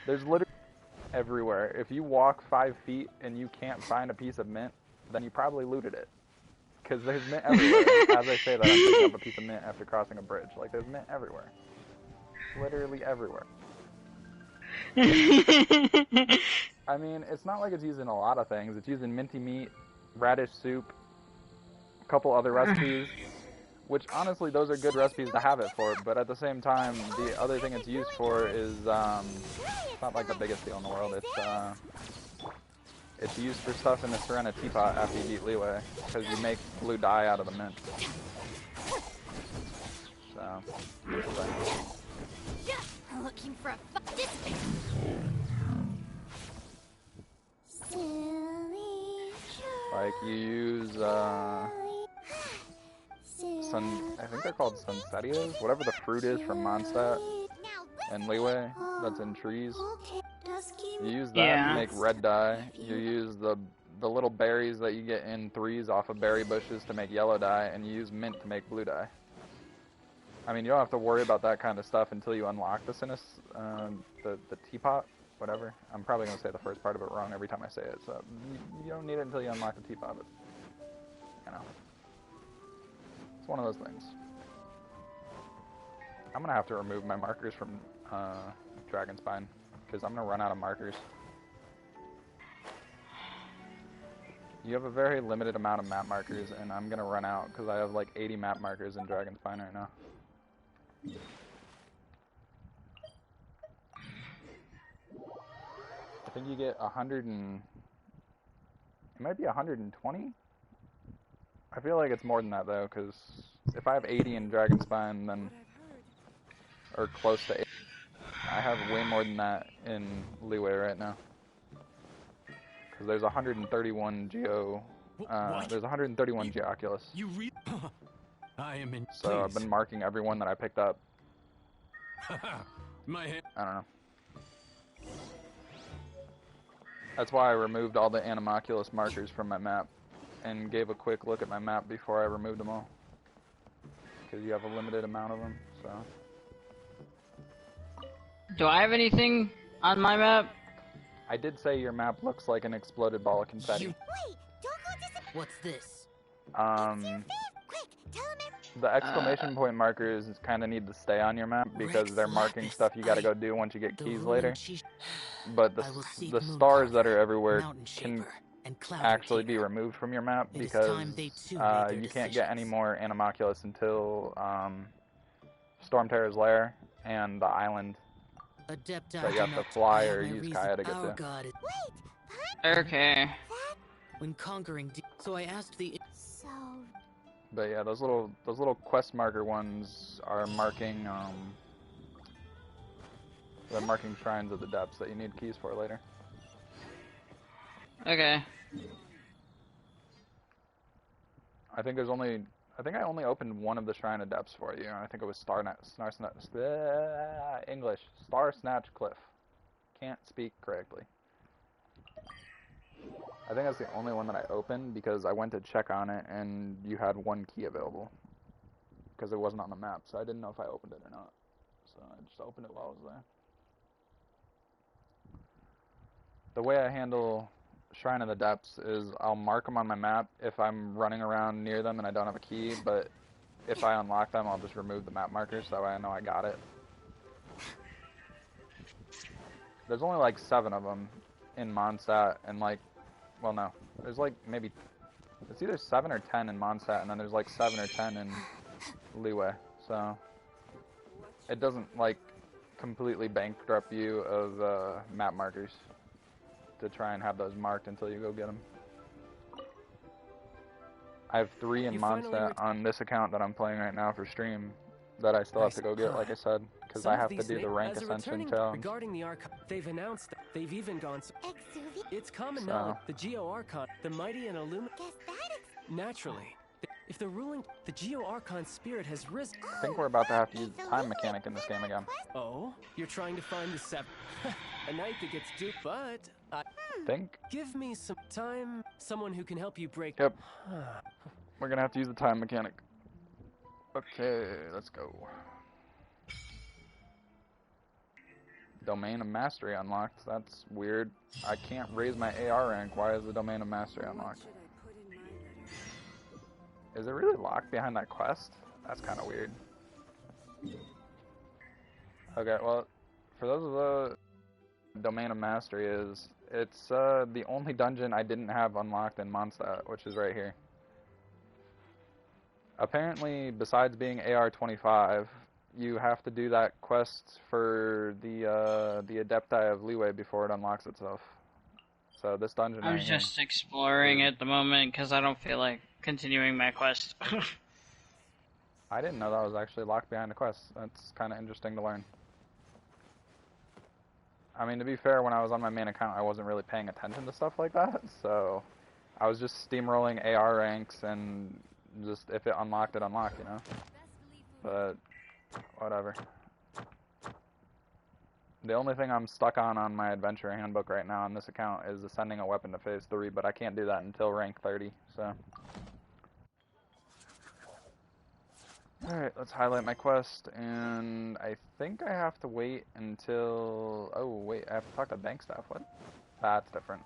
There's literally everywhere. If you walk 5 feet and you can't find a piece of mint, then you probably looted it. Because there's mint everywhere. As I say that, I'm picking up a piece of mint after crossing a bridge. Like, there's mint everywhere. Literally everywhere. I mean, it's not like it's used in a lot of things. It's used in minty meat, radish soup, a couple other recipes, which honestly, those are good recipes to have it for, but at the same time, the other thing it's used for is, it's not like the biggest deal in the world. It's used for stuff in the Serena teapot after you beat Leeway, because you make blue dye out of the mint. So, looking for a like you use I think they're called sunsettias, whatever the fruit is from Mondstadt and Leeway that's in trees. You use that to make red dye. You use the little berries that you get in threes off of berry bushes to make yellow dye, and you use mint to make blue dye. I mean, you don't have to worry about that kind of stuff until you unlock the the teapot, whatever. I'm probably going to say the first part of it wrong every time I say it, so you don't need it until you unlock the teapot, but, you know. It's one of those things. I'm going to have to remove my markers from Dragonspine, because I'm going to run out of markers. You have a very limited amount of map markers, and I'm going to run out, because I have like 80 map markers in Dragonspine right now. I think you get 100 and... It might be 120? I feel like it's more than that, though, because if I have 80 in Dragonspine, then... Or close to 80. I have way more than that in Leeway right now. Because there's 131 Geo... there's 131 Geoculus. I am in. So I've been marking every one that I picked up. My head. I don't know. That's why I removed all the Animoculus markers from my map and gave a quick look at my map before I removed them all. Because you have a limited amount of them, so... Do I have anything on my map? I did say your map looks like an exploded ball of confetti. Wait, don't go What's this? The exclamation point markers kind of need to stay on your map because they're marking stuff you gotta go do once you get keys later. But the stars that are everywhere can actually be removed from your map because you can't get any more Animoculus until Stormterror's Lair and the island that you have to fly or use Kaya to get to. Okay. When conquering, so I asked the. But yeah, those little quest marker ones are marking they're marking shrines of the depths that you need keys for later. Okay. I think I only opened one of the Shrine of Depths for you. I think it was Star Snatch Cliff. Can't speak correctly. I think that's the only one that I opened because I went to check on it and you had one key available. Because it wasn't on the map, so I didn't know if I opened it or not. So I just opened it while I was there. The way I handle Shrine of the Depths is I'll mark them on my map if I'm running around near them and I don't have a key, but if I unlock them, I'll just remove the map markers so that way I know I got it. There's only like 7 of them in Mondstadt, and like, well no, there's like maybe, it's either 7 or 10 in Mondstadt, and then there's like 7 or 10 in Leeway, so it doesn't like completely bankrupt you of map markers to try and have those marked until you go get them. I have 3 in Mondstadt on this account that I'm playing right now for stream that I still have to go get, like I said, because I have to do the rank ascension challenge. Regarding the Archon, they've announced that they've even gone. It's common knowledge the Geo Archon, the mighty and illumined. Naturally, if the Geo Archon spirit has risen. I think we're about to have to use the time mechanic in this game again. Oh, you're trying to find the 7. A knight that gets duped, but think. Give me some time. Someone who can help you break. Yep. We're gonna have to use the time mechanic. Okay, let's go. Domain of Mastery unlocked. That's weird. I can't raise my AR rank. Why is the Domain of Mastery unlocked? Is it really locked behind that quest? That's kind of weird. Okay, well, for those of the Domain of Mastery is, it's the only dungeon I didn't have unlocked in Mondstadt, which is right here. Apparently, besides being AR-25, you have to do that quest for the Adepti of Leeway before it unlocks itself. So this dungeon I'm right just here. exploring at the moment because I don't feel like continuing my quest. I didn't know that was actually locked behind a quest. That's kind of interesting to learn. I mean, to be fair, when I was on my main account, I wasn't really paying attention to stuff like that, so I was just steamrolling AR ranks, and just if it unlocked, it unlocked, you know? But whatever. The only thing I'm stuck on my adventure handbook right now on this account is ascending a weapon to phase 3, but I can't do that until rank 30, so. Alright, let's highlight my quest, and I think I have to wait until... Oh, wait, I have to talk to bank staff, what? That's different.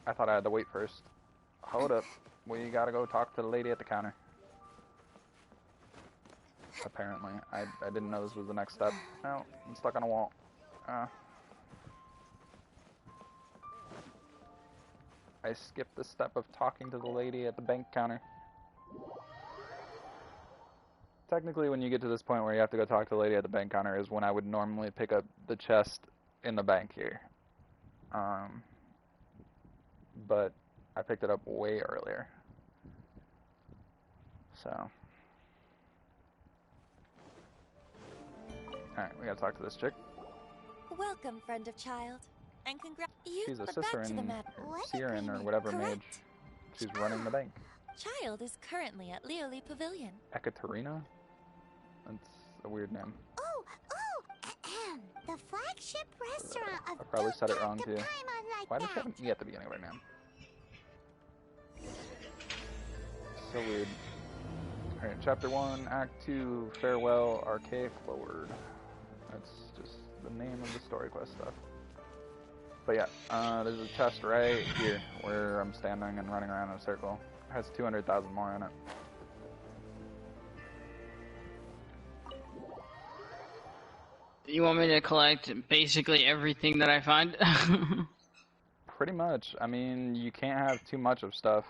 I thought I had to wait first. Hold up, we gotta go talk to the lady at the counter. Apparently, I didn't know this was the next step. No, I'm stuck on a wall. I skipped the step of talking to the lady at the bank counter. Technically, when you get to this point where you have to go talk to the lady at the bank counter is when I would normally pick up the chest in the bank here. But I picked it up way earlier. So. Alright, we gotta talk to this chick. Welcome, friend of child. And She's a Cicerin, or Siren, or whatever mage. She's running the bank. Child is currently at Leoli Pavilion. Ekaterina? That's a weird name. Oh, the flagship restaurant of I probably said it wrong too. Why does she have an E at the beginning of her name? So weird. Alright, Chapter 1, Act 2, Farewell, Archaic Lord. That's just the name of the story quest stuff. But yeah, there's a chest right here where I'm standing and running around in a circle. It has 200,000 more in it. You want me to collect basically everything that I find? Pretty much. I mean, you can't have too much of stuff.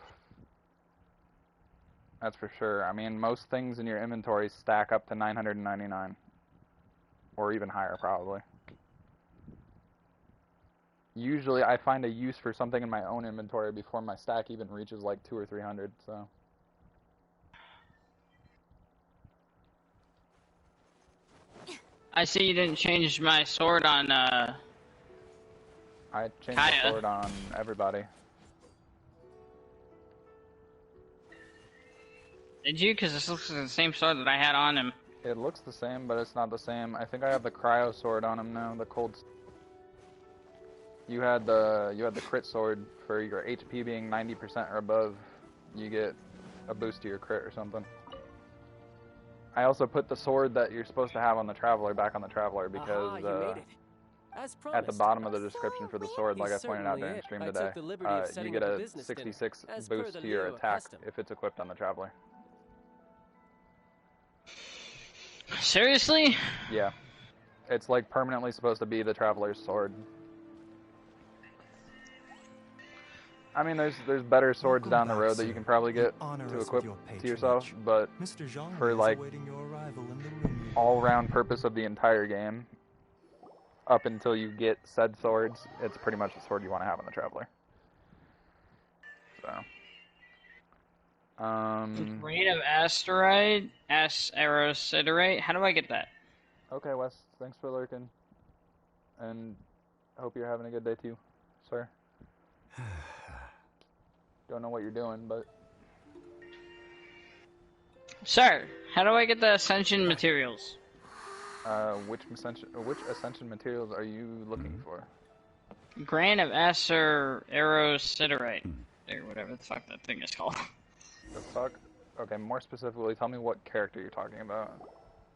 That's for sure. I mean, most things in your inventory stack up to 999. Or even higher, probably. Usually, I find a use for something in my own inventory before my stack even reaches like 200 or 300, so. I see you didn't change my sword on, I changed Kaya. the sword on everybody. Did you? Because this looks like the same sword that I had on him. It looks the same, but it's not the same. I think I have the cryo sword on him now, the cold. You had the crit sword for your HP being 90% or above. You get a boost to your crit or something. I also put the sword that you're supposed to have on the Traveler back on the Traveler because you made it. As at the promised. bottom of the description for the sword, like You I pointed out certainly during did. stream I today, took the liberty of you setting get up a a business dinner, 66 as per boost the to your Leo attack custom. if it's equipped on the Traveler. Seriously? Yeah. It's like permanently supposed to be the Traveler's sword. I mean, there's better swords down the road that you can probably get to equip to yourself, but for like all-round purpose of the entire game, up until you get said swords, it's pretty much the sword you want to have on the Traveler. So, Grain of asteroid, aerosiderate. How do I get that? Okay, Wes, thanks for lurking, and hope you're having a good day too, sir. Don't know what you're doing, but... Sir, how do I get the ascension materials? Which ascension materials are you looking for? Grain of aerosiderate. Or whatever the fuck that thing is called. The fuck? Okay, more specifically, tell me what character you're talking about.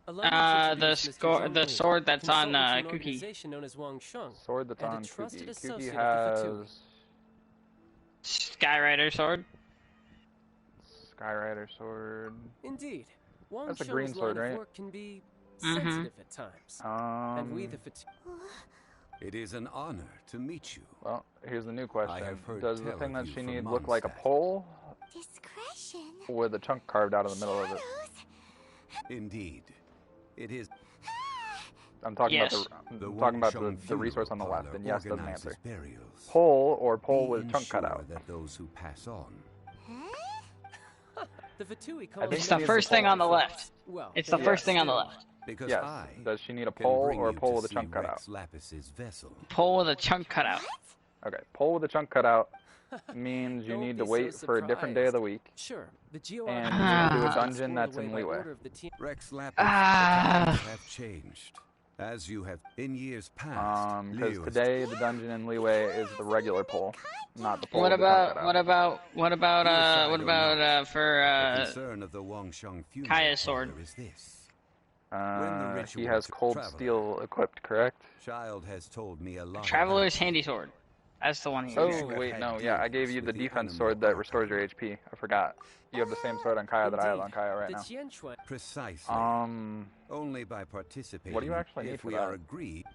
The sword that's on Kuki. Organization known as Wangsheng, Sword that's and on a trusted Kuki. associate Kuki of the has Skyrider sword. Skyrider sword. Indeed, That's a green Wangsheng's sword, line of right? work can be sensitive at times, and we the It is an honor to meet you. Well, here's the new question. have heard Does the tell thing of that you she from needs look like a Mondstadt. pole Discretion. with a chunk carved out of the middle of it? Indeed, it is. I'm talking Yes. about the resource on the left, parlor and yes doesn't organizes answer. burials. Pole or pole We with chunk cut ensure out. that those who pass on. The Fatui I calls think It's she the needs first a thing pole. on the left. Well, It's the Yeah. first thing on the left. Because Yes. I Does she need a can pole bring or a you pole to with a see chunk cut out? Rex Lapis's vessel. Pole with a chunk cut out. Okay, pole with a chunk cut out means you Don't need be to so wait for a different day of the week. Sure, the GOR And you need to do a dungeon that's in Leeway. Rex Lapis, the Ah. times have changed. As you have in years past. Because Leo is today the dungeon in Leeway is the regular pole, not the pole What with the chunk cut out. the concern of the Wangsheng funeral Kaya's sword? parlor is this. When the He ritual has to cold traveler- steel equipped, correct? Child has told me a lot. Traveler's about handy sword. That's the one he Oh, uses. you have wait, had no, yeah, I gave you dealings the with the defense animal sword that archive. restores your HP. I forgot. You have the same sword on Kaya that I have on Kaya right now. Precisely. Only by participating. What do you actually need if for we that? are agreed.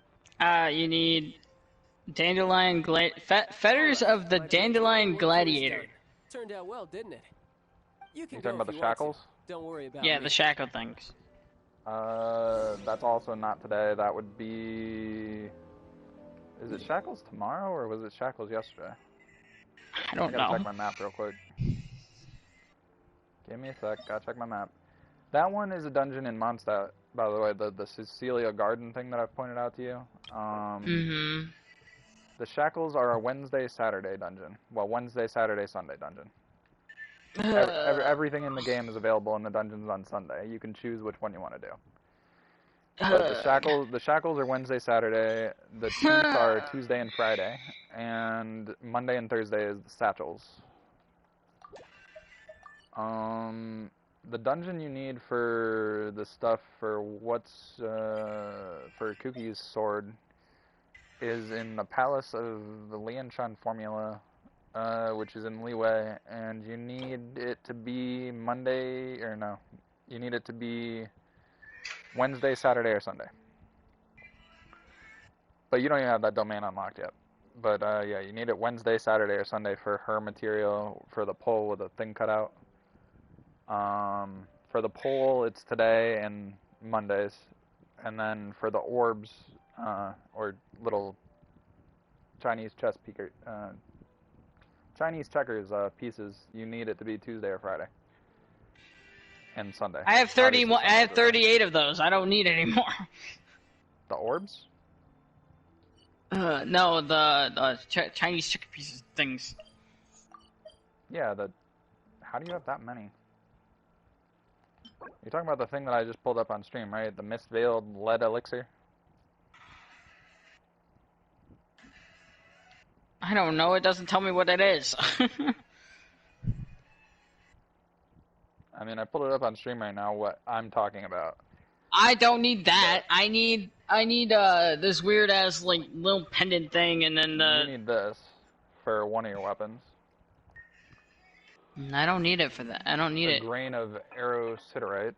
You need dandelion fetters of the dandelion gladiator. Turned out well, didn't it? You can You go talking about if the you want to. shackles? Don't worry about Yeah, me. the shackle things. That's also not today. That would be... Is it shackles tomorrow, or was it shackles yesterday? I don't gotta know. check my map real quick. Give me a sec, gotta check my map. That one is a dungeon in Mondstadt, by the way, the Cecilia Garden thing that I've pointed out to you. The shackles are a Wednesday, Saturday dungeon. Well, Wednesday, Saturday, Sunday dungeon. Everything in the game is available in the dungeons on Sunday. You can choose which one you want to do. But the shackles are Wednesday, Saturday. The tooth are Tuesday and Friday, and Monday and Thursday is the satchels. The dungeon you need for the stuff for for Kuki's sword is in the Palace of the Lianshan Formula, which is in Leeway, and you need it to be you need it to be Wednesday, Saturday, or Sunday. But you don't even have that domain unlocked yet. But yeah, you need it Wednesday, Saturday, or Sunday for her material, for the pole with a thing cut out. For the pole, it's today and Mondays. And then for the orbs, or little Chinese Chinese checkers pieces, you need it to be Tuesday or Friday. And Sunday. I have 31. I have 38 of those. I don't need any more. The orbs? No, the Chinese checker pieces things. Yeah, how do you have that many? You're talking about the thing that I just pulled up on stream, right? The Mist Veiled Lead Elixir? I don't know. It doesn't tell me what it is. I mean, I pulled it up on stream right now, what I'm talking about. I don't need that. I need this weird ass like little pendant thing, and then You need this for one of your weapons. I don't need it for that. I don't need A it. grain of arrowsiderite.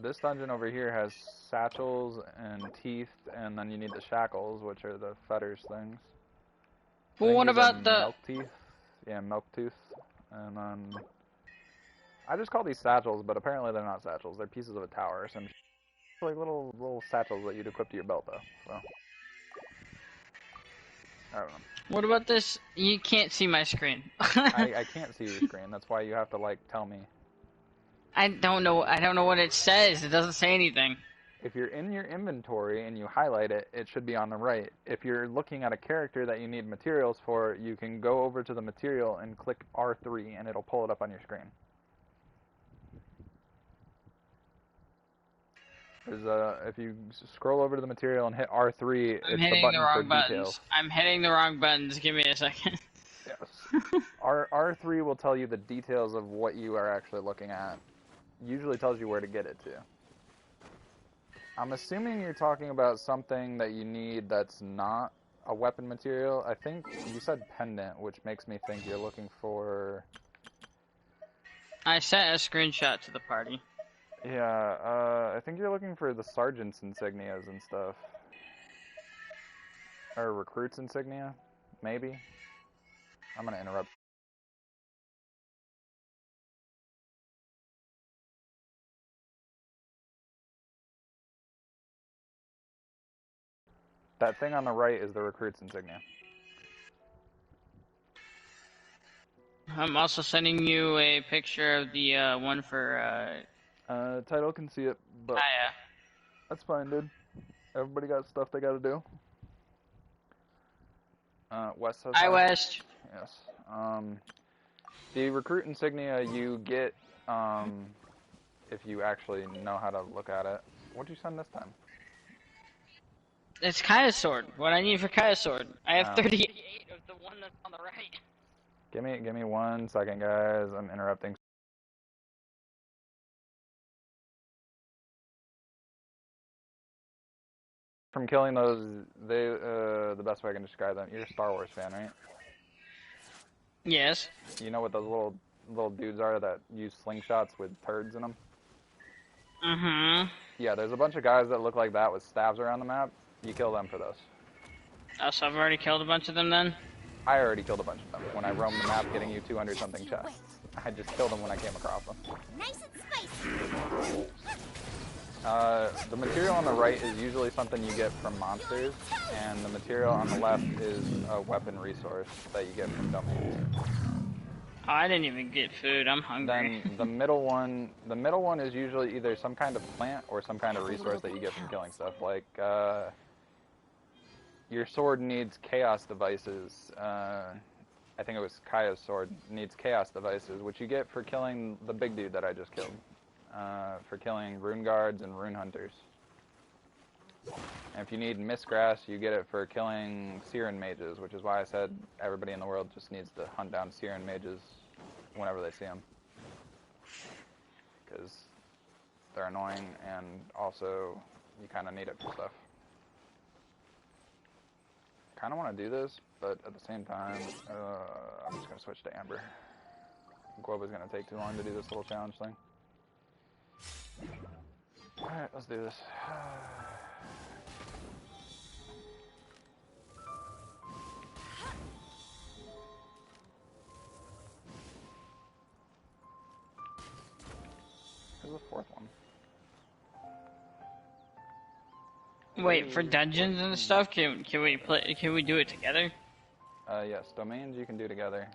This dungeon over here has satchels and teeth, and then you need the shackles, which are the fetters things. Well, what about the milk teeth? Yeah, milk tooth. And then I just call these satchels, but apparently they're not satchels. They're pieces of a tower or some like little satchels that you'd equip to your belt, though. So I don't know. What about this? You can't see my screen. I can't see your screen. That's why you have to like tell me. I don't know. I don't know what it says. It doesn't say anything. If you're in your inventory and you highlight it, it should be on the right. If you're looking at a character that you need materials for, you can go over to the material and click R3 and it'll pull it up on your screen. If you scroll over to the material and hit R3, it's the button for details. I'm hitting the wrong buttons. Give me a second. Yeah. Yes. R3 will tell you the details of what you are actually looking at. Usually tells you where to get it to. I'm assuming you're talking about something that you need that's not a weapon material. I think you said pendant, which makes me think you're looking for... I sent a screenshot to the party. Yeah, I think you're looking for the sergeant's insignias and stuff. Or recruit's insignia, maybe? I'm gonna interrupt. That thing on the right is the recruit's insignia. I'm also sending you a picture of the one for Title can see it, but Kaya. that's fine, dude. Everybody got stuff they gotta do. West says Hi, hi. West. Yes. The recruit insignia you get, if you actually know how to look at it. What'd you send this time? It's Kaya's sword. What I need for Kaya's sword. I have 38 of the one that's on the right. Give me 1 second, guys. I'm interrupting. From killing those, the best way I can describe them. You're a Star Wars fan, right? Yes. You know what those little dudes are that use slingshots with turds in them? Mm-hmm. Yeah, there's a bunch of guys that look like that with stabs around the map. You kill them for those. Oh, so I've already killed a bunch of them then? I already killed a bunch of them when I roamed the map getting you 200-something chests. I just killed them when I came across them. Nice and spicy. The material on the right is usually something you get from monsters, and the material on the left is a weapon resource that you get from domains. Oh, I didn't even get food. I'm hungry. Then the middle one is usually either some kind of plant or some kind of resource that you get from killing stuff. Like, your sword needs chaos devices. I think it was Kaya's sword needs chaos devices, which you get for killing the big dude that I just killed. For killing rune guards and rune hunters. And if you need mistgrass, you get it for killing Siren mages, which is why I said everybody in the world just needs to hunt down Siren mages whenever they see them. Because they're annoying, and also you kind of need it for stuff. I kind of want to do this, but at the same time, I'm just going to switch to Amber. Guoba's going to take too long to do this little challenge thing. Alright, let's do this. Here's the fourth one. Wait, for dungeons and stuff, can we do it together? Yes, domains you can do together.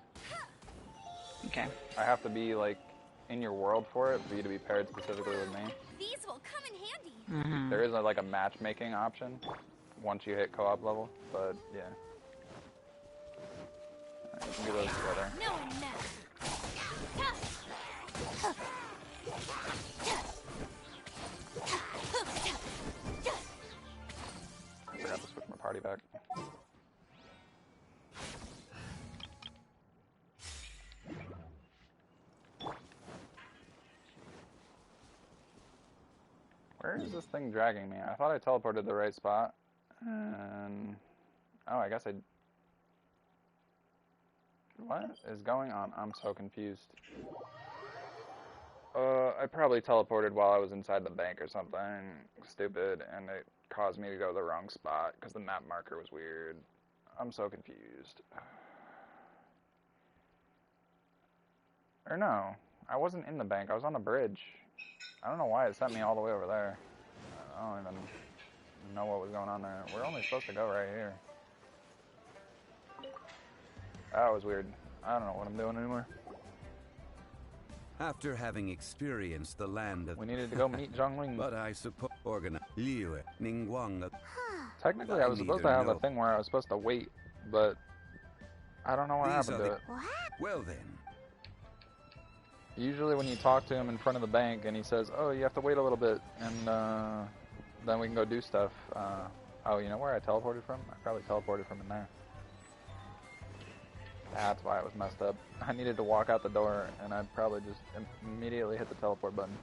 Okay. I have to be like in your world for it for you to be paired specifically with me. These will come in handy. Mm-hmm. There is like a matchmaking option once you hit co-op level, but yeah. Right, you can do those together. No one knows. I forgot to switch my party back. Where is this thing dragging me? I thought I teleported the right spot. And... oh, I guess I... what is going on? I'm so confused. I probably teleported while I was inside the bank or something stupid, and it caused me to go to the wrong spot because the map marker was weird. I'm so confused. Or no, I wasn't in the bank. I was on the bridge. I don't know why it sent me all the way over there. I don't even know what was going on there. We're only supposed to go right here. That was weird. I don't know what I'm doing anymore. After having experienced the land of... we needed to go meet Zhongling. But I suppose... Technically, I was supposed to have a thing where I was supposed to wait, but I don't know what happened to it. Well then. Usually when you talk to him in front of the bank and he says, oh, you have to wait a little bit, and then we can go do stuff. Oh, you know where I teleported from? I probably teleported from in there. That's why it was messed up. I needed to walk out the door, and I'd probably just immediately hit the teleport button.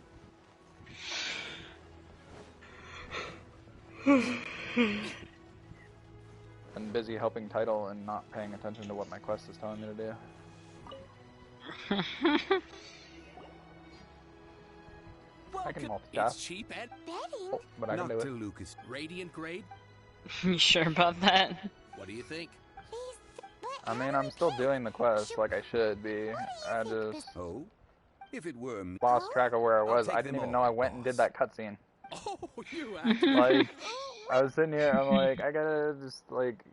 I'm busy helping Title and not paying attention to what my quest is telling me to do. I can multitask. It's cheap and oh, but I can do it. Lucas. Radiant grade. You sure about that? What do you think? I mean, I'm still doing the quest like I should be. I just Oh, if it were me. lost track of where I was. take I didn't them even all, know I went and did that cutscene. Oh, you actually. Like, I was sitting here, I'm like, I gotta just, like,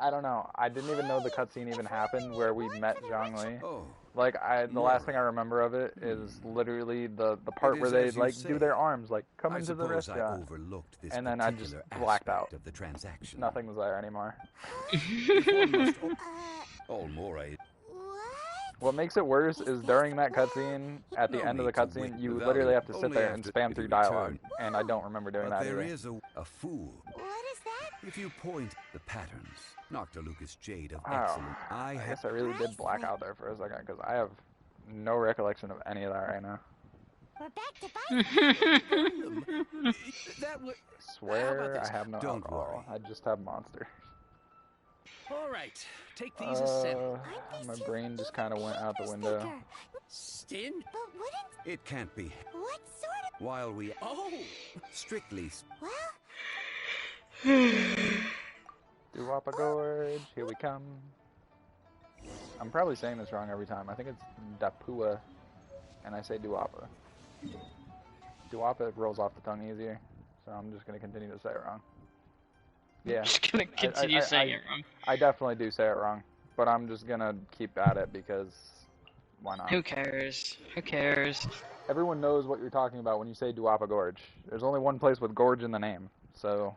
I don't know. I didn't even know the cutscene even happened where we met Zhongli. Oh, Like, the last thing I remember of it is literally the part where they, like, do their arms, like, come I into the suppose I restaurant. overlooked this And then I just particular blacked aspect out. of the transaction. Nothing was there anymore. Almora. What makes it worse is during that cutscene, at the end of the cutscene, you literally have to sit there and spam through dialogue. And I don't remember doing But that there either. is a fool. What is that? If you point the patterns, Dr. Lucas Jade of Oh, excellent. I guess I really did black out there for a second, because I have no recollection of any of that right now. We're back to That would. Swear I have no Don't alcohol. I just have Monster. All right, take these as sample. My brain just kind of went out the window. Stin. But wouldn't. It can't be. What sort of. While we Oh. strictly Well, Duwapa Gorge, here we come. I'm probably saying this wrong every time. I think it's Dapua, and I say Duwapa. Duwapa rolls off the tongue easier, so I'm just going to continue to say it wrong. Yeah. Just gonna continue saying it wrong. I definitely do say it wrong, but I'm just going to keep at it because why not? Who cares? Who cares? Everyone knows what you're talking about when you say Duwapa Gorge. There's only one place with Gorge in the name, so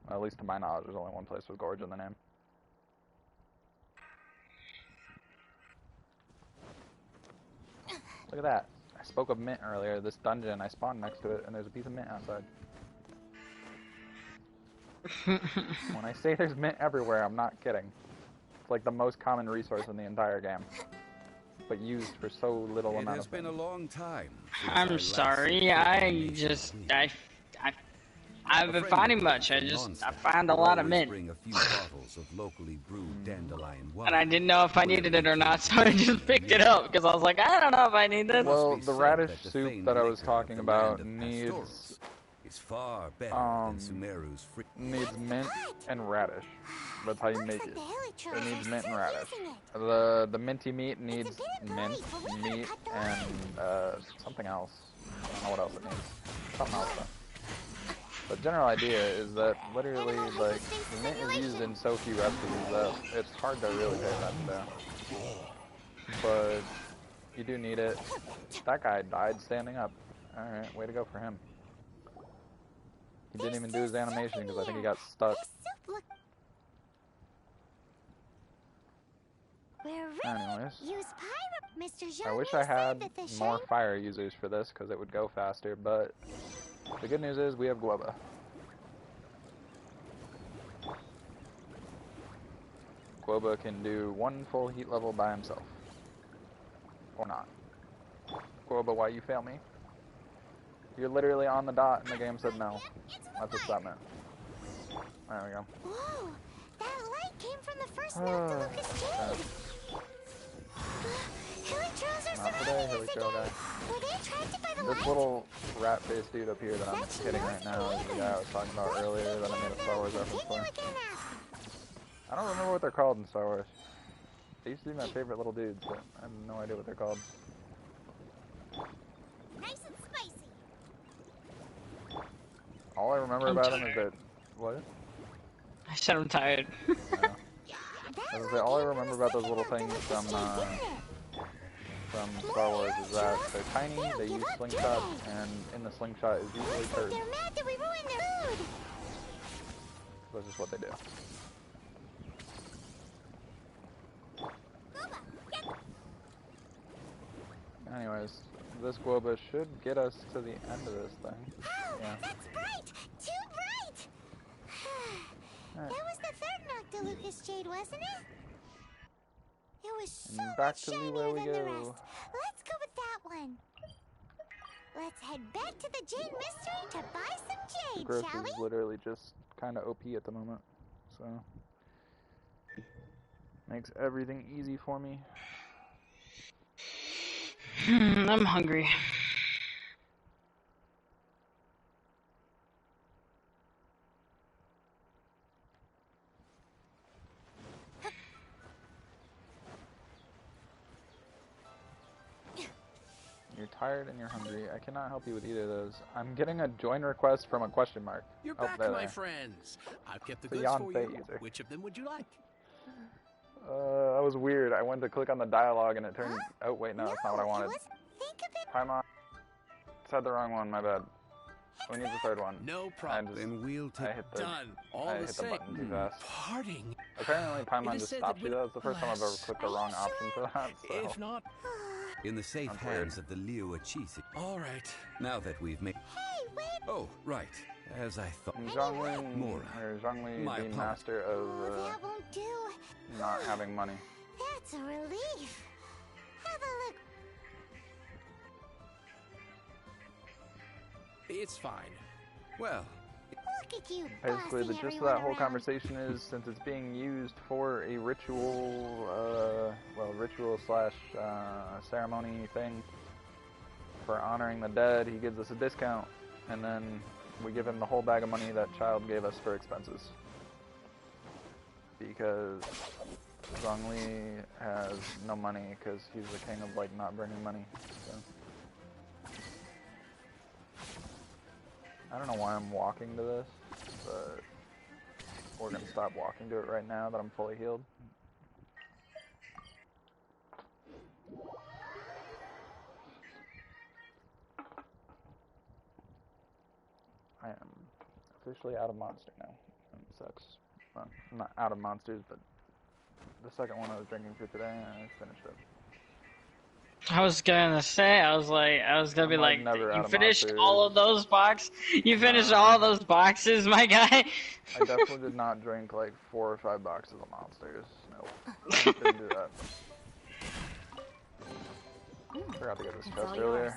at least to my knowledge, there's only one place with Gorge in the name. Look at that. I spoke of mint earlier. This dungeon, I spawned next to it, and there's a piece of mint outside. When I say there's mint everywhere, I'm not kidding. It's like the most common resource in the entire game, but used for so little It amount has of been a things. long time. since I I'm last sorry. saw I you. just I've been finding much. I find a lot of mint, Bring a few bottles of locally brewed dandelion wine. and I didn't know if I needed it or not, so I just picked it up because I was like, I don't know if I need this. Well, be the said radish that the soup famed that I was liquor of talking the about land of needs Pastoros is far better than Sumeru's free. needs mint and radish. That's how you looks make like it. the Helitrons It needs are mint and still radish. using it. The minty meat needs mint, meat, and something else. I don't know what else it needs. Something else though. The general idea is that literally, like, the mint is used in so few recipes that it's hard to really pay attention to. But you do need it. That guy died standing up. Alright, way to go for him. He didn't even do his animation because I think he got stuck. This soup look. We're ready. Anyways. Use pyro. Mr. I Jean wish I had said that the more shine- fire users for this because it would go faster, but the good news is we have Guoba. Guoba can do one full heat level by himself. Or not. Guoba, why you fail me? You're literally on the dot and the game said no. That's what that meant. There we go. Whoa! That light came from the first map to Lucas Jade. Helitrons are Not today, surrounding us Helichurl again. guy. Were they attracted by the This light? little rat-faced dude up here that I'm hitting right now is the guy I was talking about earlier that I made a Star Wars reference for. I don't remember what they're called in Star Wars. They used to be my favorite little dudes, but I have no idea what they're called. Nice and spicy. All I remember I'm about them is tired. that... What? I said I'm tired. I was gonna say, all I remember about those little things from Star Wars is that they're tiny, they use slingshots, and in the slingshot is usually turds. They're mad that we ruined their food. That's just what they do. Anyways, this Guoba should get us to the end of this thing. Oh, Yeah. that's bright! Too bright! Alright. That was the third Noctilucous Jade, wasn't it? was so back much to shinier where we than the go. rest. Let's go with that one. Let's head back to the Jade Mystery to buy some The jade, growth shall we? is literally just kind of OP at the moment, so makes everything easy for me. I'm hungry. You're tired and you're hungry. I cannot help you with either of those. I'm getting a join request from a question mark. You're Oh, back, there my they are. friends. I've kept the It's a goods for Yonsei you. user. Which of them would you like? That was weird. I went to click on the dialogue and it turned. Oh wait, no, that's not what I wanted. Think of it. Paimon. Said the wrong one. My bad. We need the third one. No problem. Then we'll I take hit the. Done. All I the hit the same. button too fast. Parting. Apparently, Paimon It is just said stops that you. That's the first time I've ever alas, clicked the wrong option for that. So. If not, in the safe That's weird. hands of the Liu Achisi. all right. Now that we've made. Hey, wait. Oh, right. As I thought. And Zhongli, Mora. or Zhongli, My the apologies. master of That won't do. not having money. That's a relief. Have a look. It's fine. Well, Look at you, Basically, the bossing gist of that whole everyone around. conversation is, since it's being used for a ritual, ritual slash ceremony thing for honoring the dead, he gives us a discount, and then we give him the whole bag of money that Child gave us for expenses. Because Zhongli has no money, because he's the king of, like, not bringing money, so. I don't know why I'm walking to this, but we're gonna stop walking to it right now that I'm fully healed. I am officially out of monster now. It sucks. Well, I'm not out of monsters, but the second one I was drinking for today, I finished it. I was gonna say, I was gonna be I'm, like, never out you of finished monsters. all of those boxes? You finished all those boxes, my guy? I definitely did not drink like 4 or 5 boxes of monsters. Nope. I didn't do that. Forgot to get this chest earlier.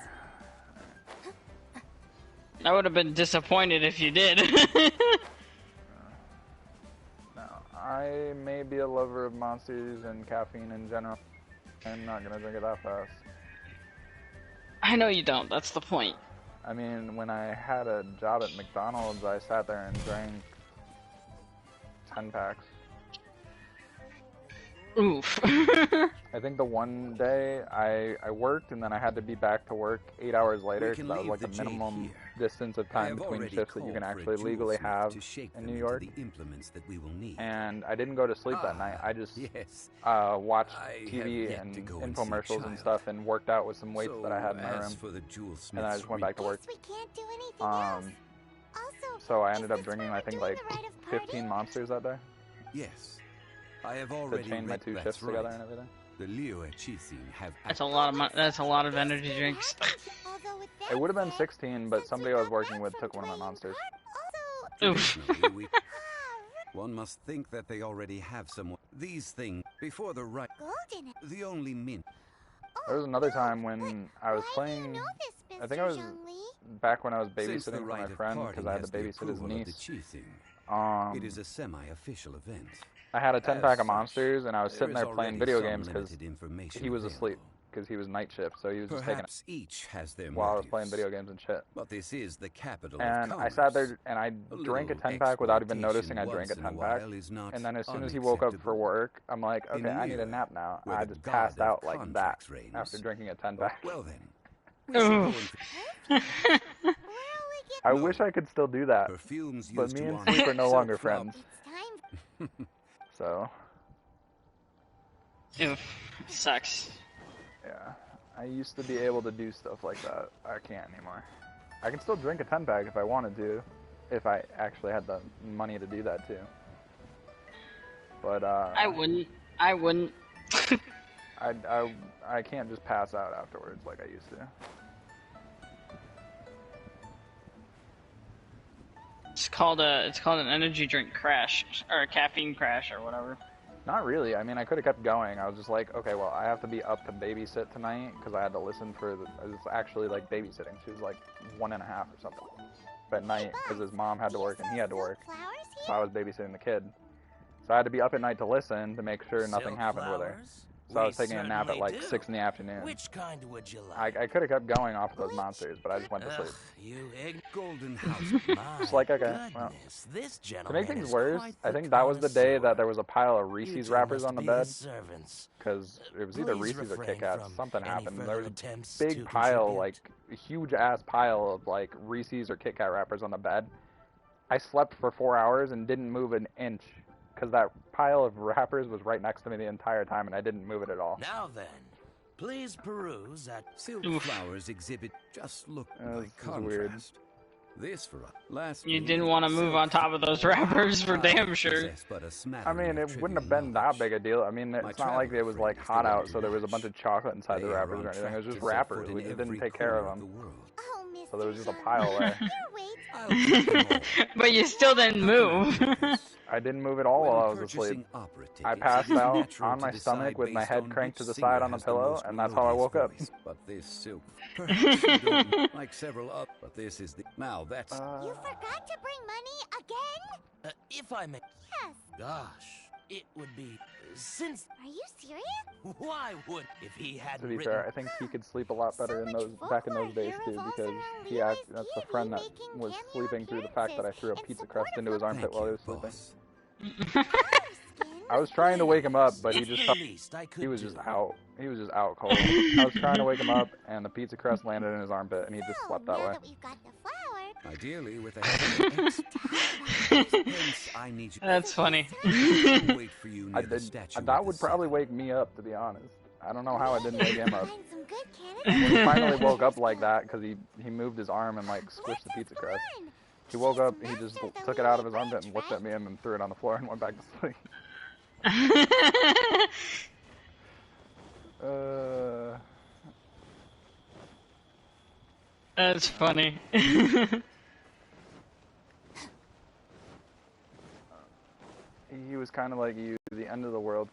I would have been disappointed if you did. No, I may be a lover of monsters and caffeine in general. I'm not gonna drink it that fast. I know you don't, that's the point. I mean, when I had a job at McDonald's, I sat there and drank 10 packs. Oof. I think the one day I worked and then I had to be back to work 8 hours later because that was like the minimum distance of time between shifts that you can actually legally have in New York. And I didn't go to sleep that night. I just watched TV and infomercials and stuff and worked out with some weights that I had in my room. And then I just went back to work. So I ended up drinking, I think, like 15 monsters that day. Yes. I have To already chain my 2 shifts together and everything. The Liu Achisi have That's a lot of that's a lot of energy drinks. It would have been 16, but somebody I was working with took one of my monsters. Oof. One must think that they already have someone. These things before the right. The only mint. There was another time when I was playing. I think I was back when I was Since the babysitting for rite my of friend parting because I had has to the babysit his approval of the niece. cheating, it is a semi-official event. I had a 10 pack As of such, monsters and I was sitting there is playing already video some games because limited information he was available. asleep because he was night shift, so he was just taking Perhaps each has their it while I was motives. playing video games and shit. But this is the capital And of I sat there commerce. and I A drank a little 10 pack without even exploitation noticing I drank a once in a 10 pack. while is not And then as soon as he woke up for work, I'm like, In okay, a I need a year nap now. where I the just god passed of out like that contracts reigns. after drinking a 10 pack. Well then, we shall go and I wish I could still do that, perfumes but used me to and honor Sleep are no silk longer flowers. friends. So, Oof. Sucks. yeah. I used to be able to do stuff like that. I can't anymore. I can still drink a 10 pack if I wanted to, if I actually had the money to do that too. But I wouldn't. I wouldn't. I can't just pass out afterwards like I used to. It's called an energy drink crash or a caffeine crash or whatever. Not really. I mean, I could have kept going. I was just like, okay, well, I have to be up to babysit tonight because I had to listen for the. It was actually like babysitting. She was like 1.5 or something. But at night, because his mom had to work and he had to work, so I was babysitting the kid. So I had to be up at night to listen to make sure nothing happened with her. So I was taking a nap at like 6 in the afternoon. Which kind would you like? I could have kept going off of those monsters, but I just went to sleep. You golden house. Just like, okay, well. This To make things worse, I think that was the day that there was a pile of Reese's wrappers on the bed. Because it was either Reese's or Kit Kats. Something happened. There was a big pile, like, a huge-ass pile of, like, Reese's or Kit Kat wrappers on the bed. I slept for 4 hours and didn't move an inch. Because that pile of wrappers was right next to me the entire time, and I didn't move it at all. Now then, please peruse at silk flowers exhibit. Just look by contrast. Weird. This for last. You didn't want to move on top of those wrappers for damn sure. I mean, it wouldn't have been that big a deal. I mean, it's not like it was like hot out, so there was a bunch of chocolate inside the wrappers or anything. It was just wrappers. We just didn't take care of them. So there was just a pile there. But you still didn't move. I didn't move at all while I was asleep. I passed out on my stomach with my head cranked to the side on the pillow, and that's how I woke up. But this silk, perhaps you don't, like several up, but this is the now that's. You forgot to bring money again? If I may. Yes. Gosh, it would be since. Are you serious? Why would if he had? To be fair, I think he could sleep a lot better in those back in those days too, because that's the friend that was sleeping through the fact that I threw a pizza crust into his armpit while he was sleeping. I was trying to wake him up, but he was just out. He was just out cold. I was trying to wake him up, and the pizza crust landed in his armpit, and he just slept that way. Ideally, with a I need you. That's funny. Wait for you near the statue that would probably wake me up, to be honest. I don't know how I didn't wake him up. When he finally woke up like that, because he moved his arm and like squished the pizza crust. He woke up, he just took it out of his armpit and looked at me and then threw it on the floor and went back to sleep. That's funny. He was kind of like you, the end of the world